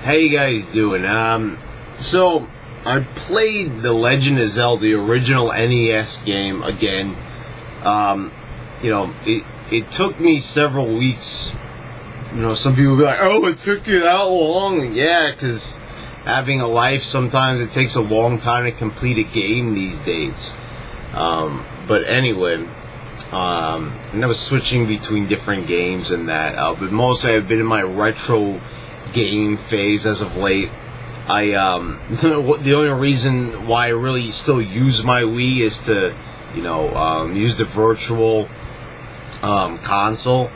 How you guys doing? So I played The Legend of Zelda, the original NES game again. It took me several weeks. Some people will be like, "Oh, it took you that long?" Yeah, because having a life, sometimes it takes a long time to complete a game these days. But anyway, and I was switching between different games and that. But mostly I've been in my retro game phase as of late. The only reason why I really still use my Wii is to, use the virtual console.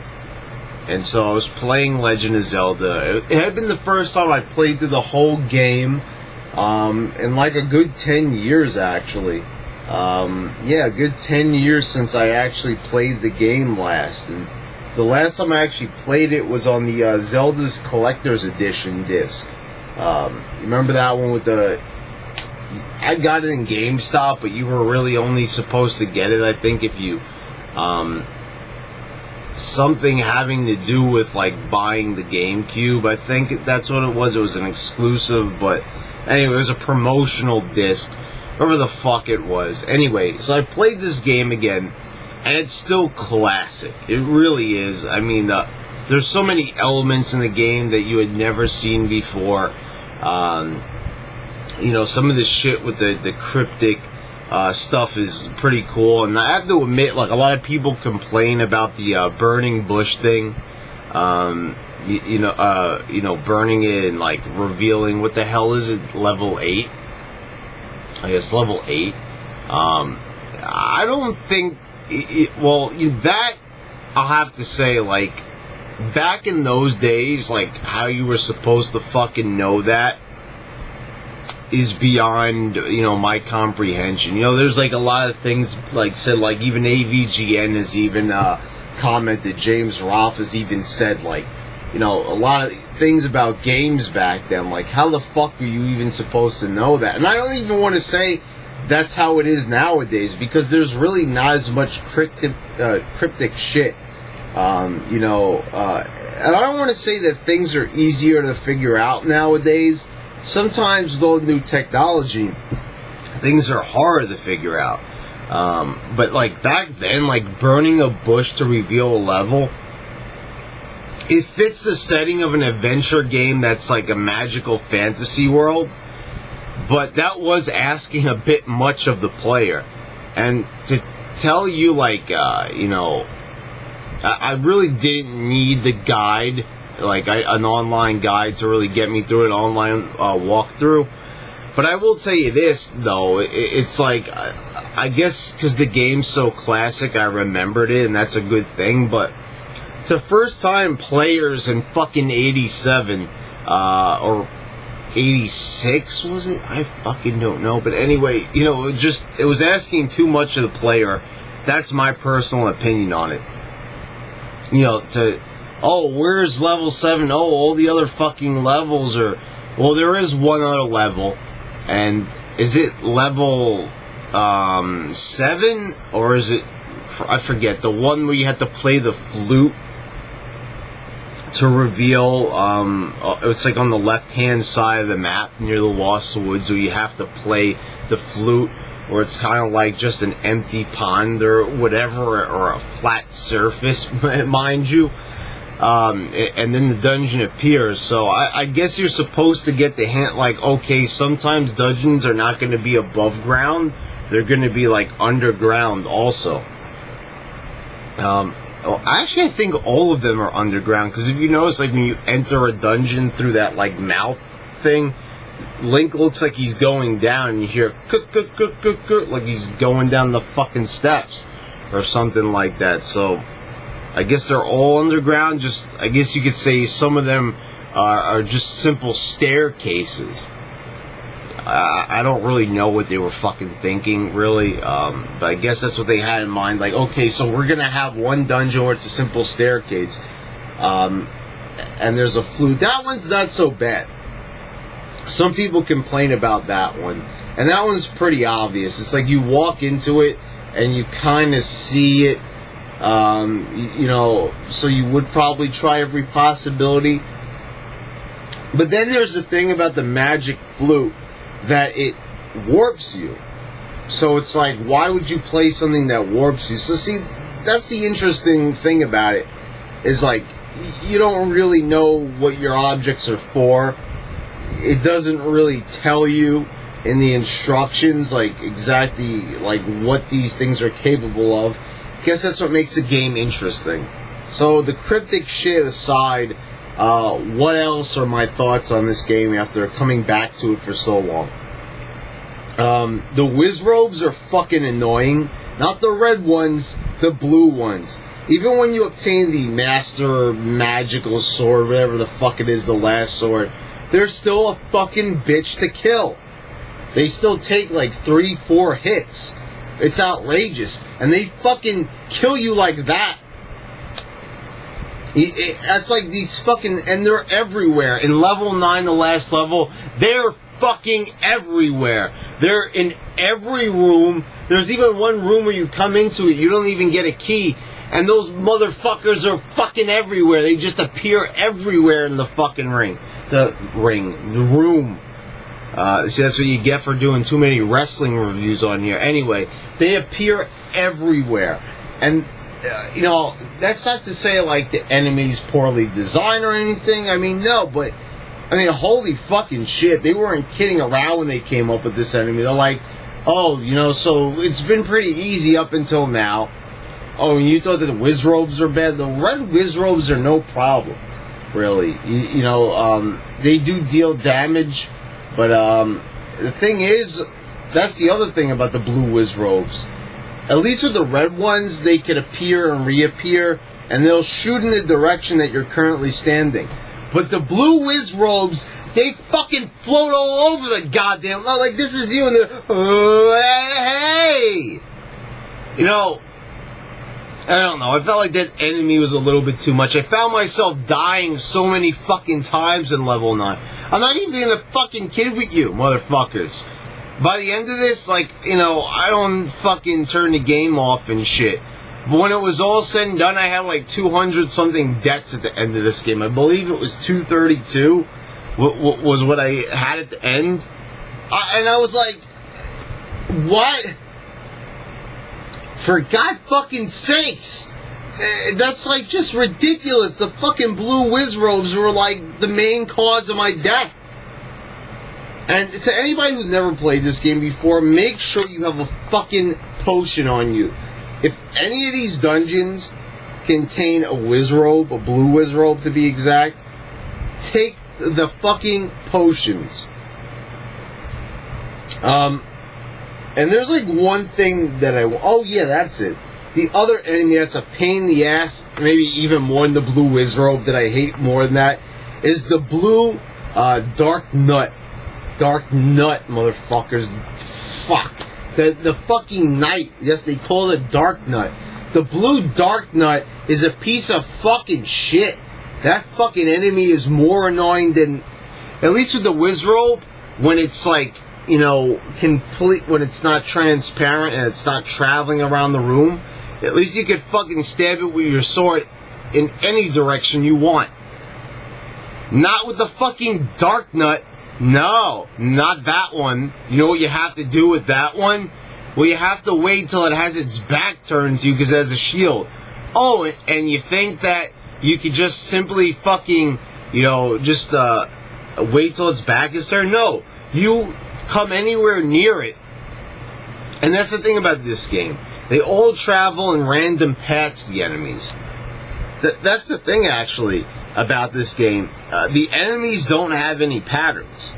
And so I was playing Legend of Zelda. It had been the first time I played through the whole game in like a good 10 years, actually. A good 10 years since I actually played the game last. And the last time I actually played it was on the Zelda's Collector's Edition disc. Remember that one with I got it in GameStop, but you were really only supposed to get it, I think, if you... something having to do with, like, buying the GameCube. I think that's what it was. It was an exclusive, but... Anyway, it was a promotional disc. Whatever the fuck it was. Anyway, so I played this game again, and it's still classic. It really is. I mean, there's so many elements in the game that you had never seen before. Some of the shit with the cryptic stuff is pretty cool. And I have to admit, like, a lot of people complain about the burning bush thing. Burning it and, like, revealing, what the hell is it, level 8? I guess level 8. I don't think... that, I'll have to say, like, back in those days, like, how you were supposed to fucking know that is beyond, my comprehension. There's, like, a lot of things, like, said, like, even AVGN has even commented, James Roth has even said, like, a lot of things about games back then, like, how the fuck were you even supposed to know that? And I don't even want to say that's how it is nowadays, because there's really not as much cryptic shit, and I don't want to say that things are easier to figure out nowadays. Sometimes, though, new technology, things are harder to figure out, but, like, back then, like, burning a bush to reveal a level, it fits the setting of an adventure game that's like a magical fantasy world, but that was asking a bit much of the player. And to tell you, like, I really didn't need the guide, like an online guide to really get me through an online walkthrough. But I will tell you this, though, it's like, I guess because the game's so classic, I remembered it, and that's a good thing, but to first-time players in fucking 87, or 86, was it? I fucking don't know. But anyway, it was asking too much of the player. That's my personal opinion on it. Where's level 7? Oh, all the other fucking levels are... Well, there is one other level, and is it level 7? Or is it... I forget. The one where you have to play the flute to reveal, it's like on the left-hand side of the map near the Lost Woods, where you have to play the flute, or it's kind of like just an empty pond or whatever, or a flat surface, mind you, and then the dungeon appears. So I guess you're supposed to get the hint, like, okay, sometimes dungeons are not going to be above ground, they're going to be, like, underground also. Actually, I think all of them are underground, because if you notice, like, when you enter a dungeon through that, like, mouth thing, Link looks like he's going down, and you hear like he's going down the fucking steps, or something like that. So, I guess they're all underground. I guess you could say some of them are just simple staircases. I don't really know what they were fucking thinking, really, but I guess that's what they had in mind. Like, okay, so we're gonna have one dungeon where it's a simple staircase, and there's a flute. That one's not so bad. Some people complain about that one, and that one's pretty obvious. It's like you walk into it, and you kind of see it, so you would probably try every possibility. But then there's the thing about the magic flute that it warps you. So it's like, why would you play something that warps you? So see, that's the interesting thing about it, is like, you don't really know what your objects are for. It doesn't really tell you in the instructions, like, exactly, like, what these things are capable of. I guess that's what makes the game interesting. So, the cryptic shit aside, what else are my thoughts on this game after coming back to it for so long? The Wizrobes are fucking annoying. Not the red ones, the blue ones. Even when you obtain the Master Magical Sword, whatever the fuck it is, the last sword, they're still a fucking bitch to kill. They still take like 3-4 hits. It's outrageous. And they fucking kill you like that. That's like these fucking... And they're everywhere. In level 9, the last level, they're fucking everywhere. They're in every room. There's even one room where you come into it, you don't even get a key. And those motherfuckers are fucking everywhere. They just appear everywhere in the fucking ring. The room. See, that's what you get for doing too many wrestling reviews on here. Anyway, they appear everywhere. And, you know, that's not to say, like, the enemy's poorly designed or anything. I mean, no, but, I mean, holy fucking shit. They weren't kidding around when they came up with this enemy. They're like, oh, you know, so it's been pretty easy up until now. Oh, you thought that the Wizrobes are bad? The red Wizrobes are no problem, really. You know, they do deal damage, but the thing is, that's the other thing about the blue Wizrobes. At least with the red ones, they can appear and reappear, and they'll shoot in the direction that you're currently standing. But the blue Wizrobes, they fucking float all over the goddamn... Like, this is you, and they're... Oh, hey! You know... I don't know, I felt like that enemy was a little bit too much. I found myself dying so many fucking times in level 9. I'm not even gonna fucking kid with you, motherfuckers. By the end of this, like, you know, I don't fucking turn the game off and shit. But when it was all said and done, I had like 200-something deaths at the end of this game. I believe it was 232 was what I had at the end. And I was like, what? For God fucking sakes! That's like just ridiculous. The fucking blue Wizrobes were like the main cause of my death. And to anybody who's never played this game before, make sure you have a fucking potion on you. If any of these dungeons contain a Wizrobe, a blue Wizrobe to be exact, take the fucking potions. And there's like one thing that oh yeah, that's it. The other enemy that's a pain in the ass, maybe even more than the blue Wizrobe that I hate more than that, is the blue Dark Nut. Dark Nut, motherfuckers. Fuck. The fucking Knight. Yes, they call it Dark Nut. The blue Dark Nut is a piece of fucking shit. That fucking enemy is more annoying than... At least with the Wizrobe, when it's like... You know, complete when it's not transparent and it's not traveling around the room. At least you could fucking stab it with your sword in any direction you want. Not with the fucking Dark Nut. No, not that one. You know what you have to do with that one? Well, you have to wait till it has its back turned to you because it has a shield. Oh, and you think that you could just simply fucking, you know, just wait till its back is turned? No. You come anywhere near it. And that's the thing about this game. They all travel in random paths, the enemies. That's the thing, actually, about this game. The enemies don't have any patterns.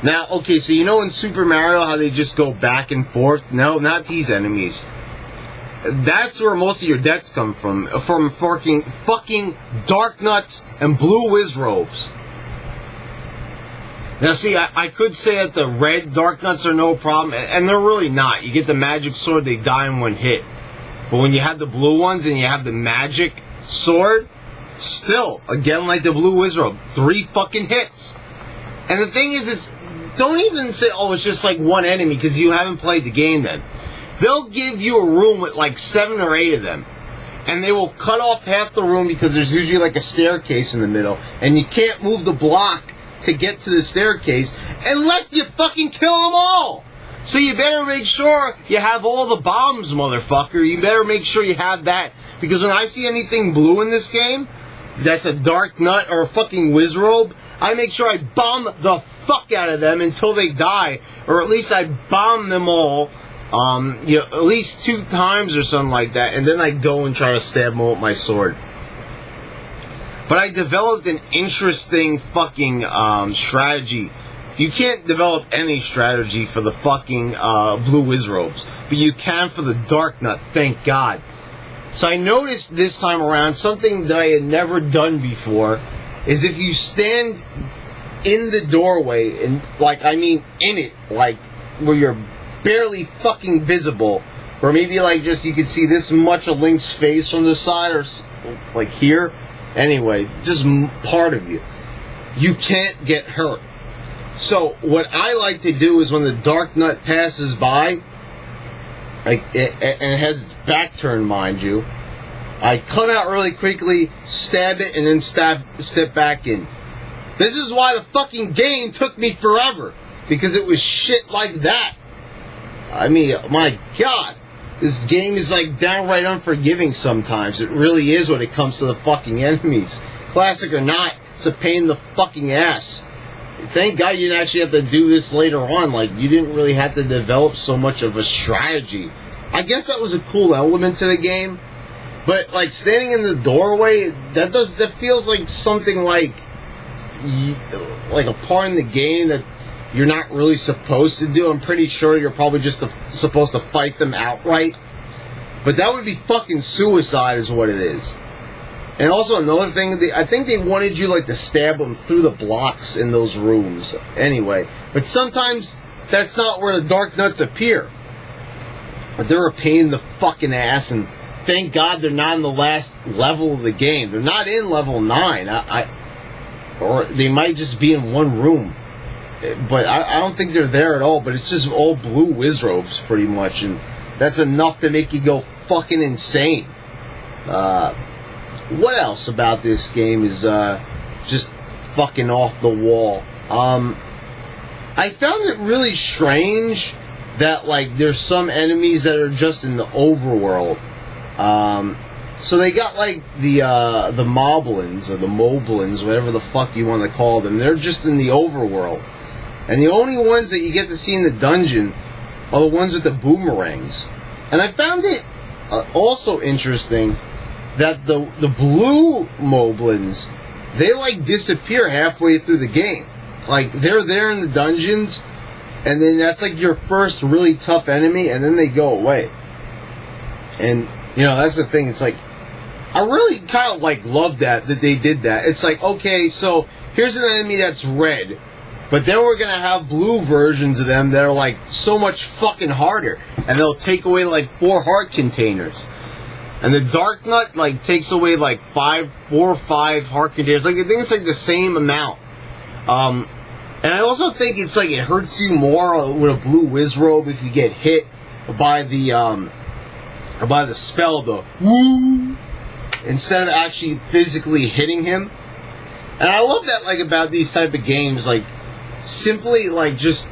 Now, okay, so you know in Super Mario how they just go back and forth? No, not these enemies. That's where most of your deaths come from fucking Dark Nuts and blue Wizrobes. Now, see, I could say that the red Dark Nuts are no problem, and they're really not. You get the magic sword, they die in one hit. But when you have the blue ones and you have the magic sword, still, again like the blue Wizrobe, 3 fucking hits. And the thing is, don't even say, oh, it's just like one enemy, because you haven't played the game then. They'll give you a room with like 7 or 8 of them. And they will cut off half the room because there's usually like a staircase in the middle. And you can't move the block to get to the staircase unless you fucking kill them all. So you better make sure you have all the bombs, motherfucker. You better make sure you have that. Because when I see anything blue in this game, that's a dark nut or a fucking wizrobe, I make sure I bomb the fuck out of them until they die. Or at least I bomb them all, at least 2 times or something like that. And then I go and try to stab them all with my sword. But I developed an interesting fucking strategy. You can't develop any strategy for the fucking blue wizrobes, but you can for the dark nut, thank God. So I noticed this time around something that I had never done before is if you stand in the doorway, and in it, like where you're barely fucking visible, or maybe like just you can see this much of Link's face from the side, or like here. Anyway, just part of you. You can't get hurt. So what I like to do is when the dark nut passes by, and it has its back turned, mind you, I cut out really quickly, stab it, and then step back in. This is why the fucking game took me forever, because it was shit like that. I mean, my God, this game is like downright unforgiving sometimes. It really is when it comes to the fucking enemies. Classic or not, it's a pain in the fucking ass. Thank God you didn't actually have to do this later on. Like, you didn't really have to develop so much of a strategy. I guess that was a cool element to the game. But, like, standing in the doorway, that feels like something like a part in the game that you're not really supposed to do. I'm pretty sure you're probably just supposed to fight them outright. But that would be fucking suicide is what it is. And also another thing, I think they wanted you like to stab them through the blocks in those rooms. Anyway, but sometimes that's not where the dark nuts appear. But they're a pain in the fucking ass, and thank God they're not in the last level of the game. They're not in level 9. Or they might just be in one room. But I don't think they're there at all. But it's just all blue wizrobes pretty much, and that's enough to make you go fucking insane. What else about this game is just fucking off the wall? I found it really strange that like there's some enemies that are just in the overworld. So they got like the moblins or the moblins, whatever the fuck you want to call them. They're just in the overworld, and the only ones that you get to see in the dungeon are the ones with the boomerangs. And I found it also interesting that the blue moblins, they like disappear halfway through the game. Like they're there in the dungeons, and then that's like your first really tough enemy, and then they go away. And that's the thing. It's like I really kind of like love that they did that. It's like, okay, so here's an enemy that's red, but then we're gonna have blue versions of them that are like so much fucking harder, and they'll take away like 4 heart containers. And the Dark Nut, like, takes away, like, 4 or 5 heart containers. Like, I think it's, like, the same amount. And I also think it's, like, it hurts you more with a blue wizrobe if you get hit by the spell, the woo, instead of actually physically hitting him. And I love that, like, about these type of games, like, simply, like, just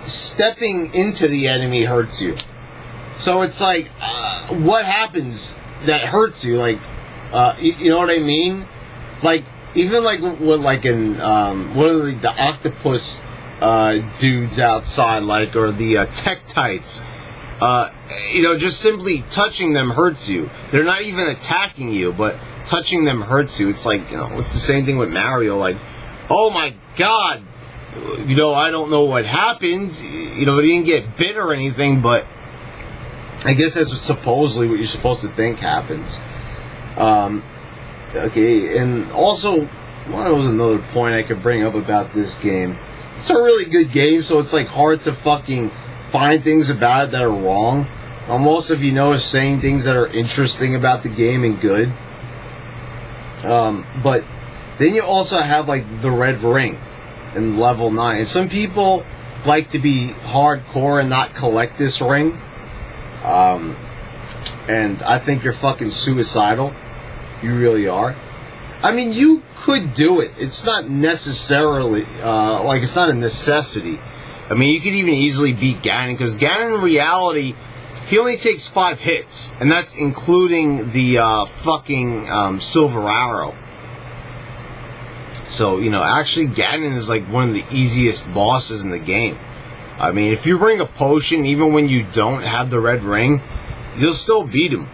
stepping into the enemy hurts you. So it's like, what happens that hurts you? Like, you know what I mean? Like, even like with like in what are the octopus dudes outside, like, or the Tektites. Just simply touching them hurts you. They're not even attacking you, but touching them hurts you. It's like, it's the same thing with Mario. Like, oh my God, I don't know what happened. He didn't get bit or anything, but I guess that's supposedly what you're supposed to think happens. Okay, and also, what was another point I could bring up about this game? It's a really good game, so it's like hard to fucking find things about it that are wrong. Most of saying things that are interesting about the game and good. But then you also have like the red ring in level 9. And some people like to be hardcore and not collect this ring. And I think you're fucking suicidal. You really are. I mean, you could do it. It's not necessarily, it's not a necessity. I mean, you could even easily beat Ganon, because Ganon in reality, he only takes 5 hits, and that's including the Silver Arrow. So, actually Ganon is like one of the easiest bosses in the game. I mean, if you bring a potion, even when you don't have the red ring, you'll still beat him.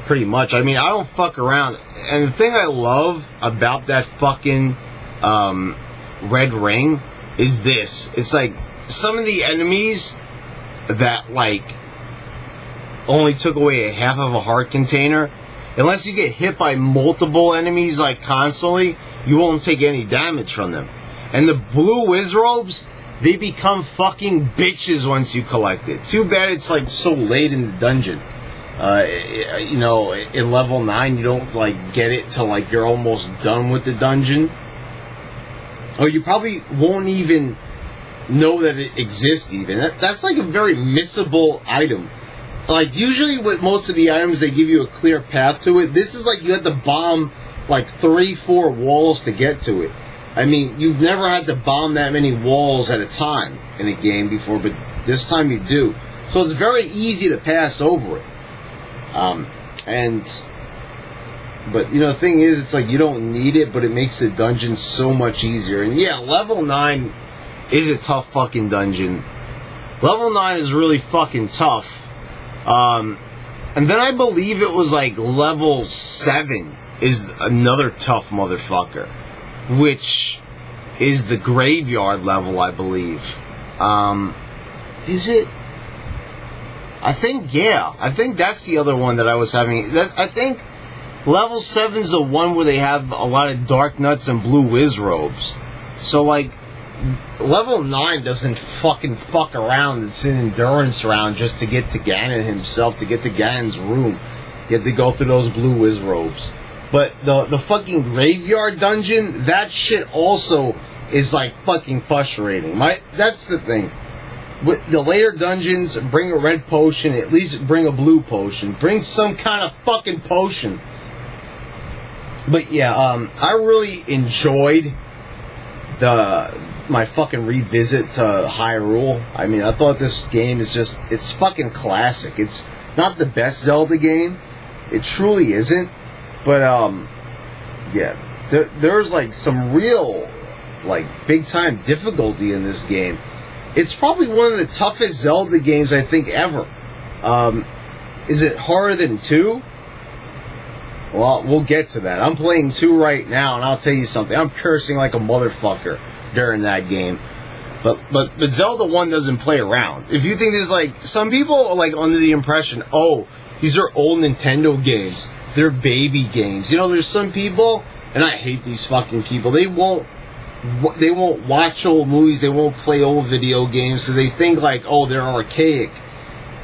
Pretty much. I mean, I don't fuck around. And the thing I love about that fucking red ring is this. It's like, some of the enemies that, only took away a half of a heart container, unless you get hit by multiple enemies, constantly, you won't take any damage from them. And the blue Wizrobes, they become fucking bitches once you collect it. Too bad it's, so late in the dungeon. In level 9, you don't, get it till, you're almost done with the dungeon. Or you probably won't even know that it exists, even. That's, a very missable item. Usually with most of the items, they give you a clear path to it. This is you have to bomb, 3-4 walls to get to it. I mean, you've never had to bomb that many walls at a time in a game before, but this time you do. So it's very easy to pass over it. But the thing is, it's you don't need it, but it makes the dungeon so much easier. And yeah, level 9 is a tough fucking dungeon. Level 9 is really fucking tough. And then I believe it was level 7 is another tough motherfucker, which is the graveyard level, I believe. Is it? I think that's the other one that I was having. I think level 7's the one where they have a lot of dark nuts and blue Wizrobes. So level 9 doesn't fucking fuck around. It's an endurance round just to get to Ganon himself, to get to Ganon's room. You have to go through those blue Wizrobes. But the fucking graveyard dungeon, that shit also is fucking frustrating. That's the thing. With the later dungeons, bring a red potion, at least bring a blue potion. Bring some kind of fucking potion. But yeah, I really enjoyed my fucking revisit to Hyrule. I mean, I thought this game is it's fucking classic. It's not the best Zelda game. It truly isn't. But, yeah, there's some real, big time difficulty in this game. It's probably one of the toughest Zelda games I think ever. Is it harder than 2? Well, we'll get to that. I'm playing 2 right now, and I'll tell you something. I'm cursing like a motherfucker during that game. But Zelda 1 doesn't play around. If you think there's some people are under the impression, oh, these are old Nintendo games. They're baby games. There's some people, and I hate these fucking people. They won't watch old movies. They won't play old video games because they think oh, they're archaic.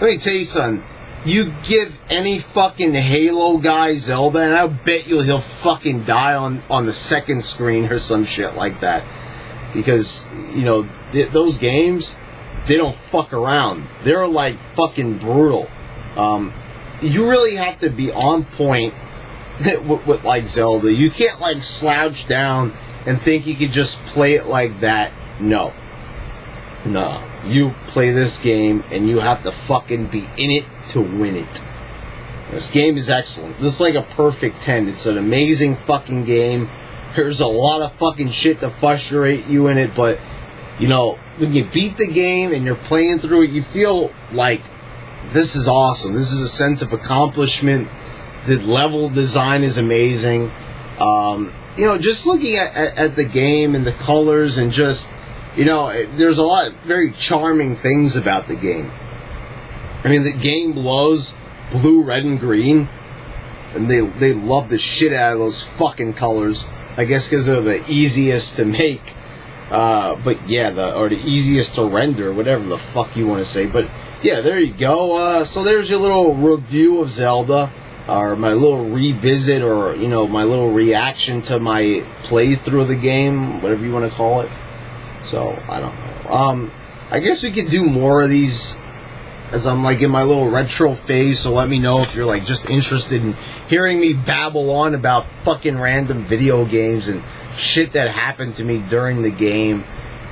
Let me tell you something. You give any fucking Halo guy Zelda, and I'll bet he'll fucking die on the second screen or some shit like that. Because, those games, they don't fuck around. They're fucking brutal. You really have to be on point with Zelda. You can't slouch down and think you could just play it like that. No. You play this game and you have to fucking be in it to win it. This game is excellent. This is a perfect 10. It's an amazing fucking game. There's a lot of fucking shit to frustrate you in it, but when you beat the game and you're playing through it, you feel this is awesome. This is a sense of accomplishment. The level design is amazing. Just looking at the game and the colors and just, there's a lot of very charming things about the game. I mean, the game glows blue, red, and green. And they love the shit out of those fucking colors. I guess because they're the easiest to make. But yeah, or the easiest to render, whatever the fuck you want to say. But yeah, there you go. So there's your little review of Zelda, or my little revisit, or my little reaction to my playthrough of the game, whatever you want to call it. So I don't know. I guess we could do more of these as I'm like in my little retro phase. So let me know if you're like just interested in hearing me babble on about fucking random video games and shit that happened to me during the game,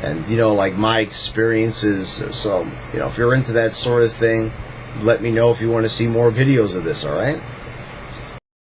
and like my experiences. So if you're into that sort of thing, let me know if you want to see more videos of this. All right.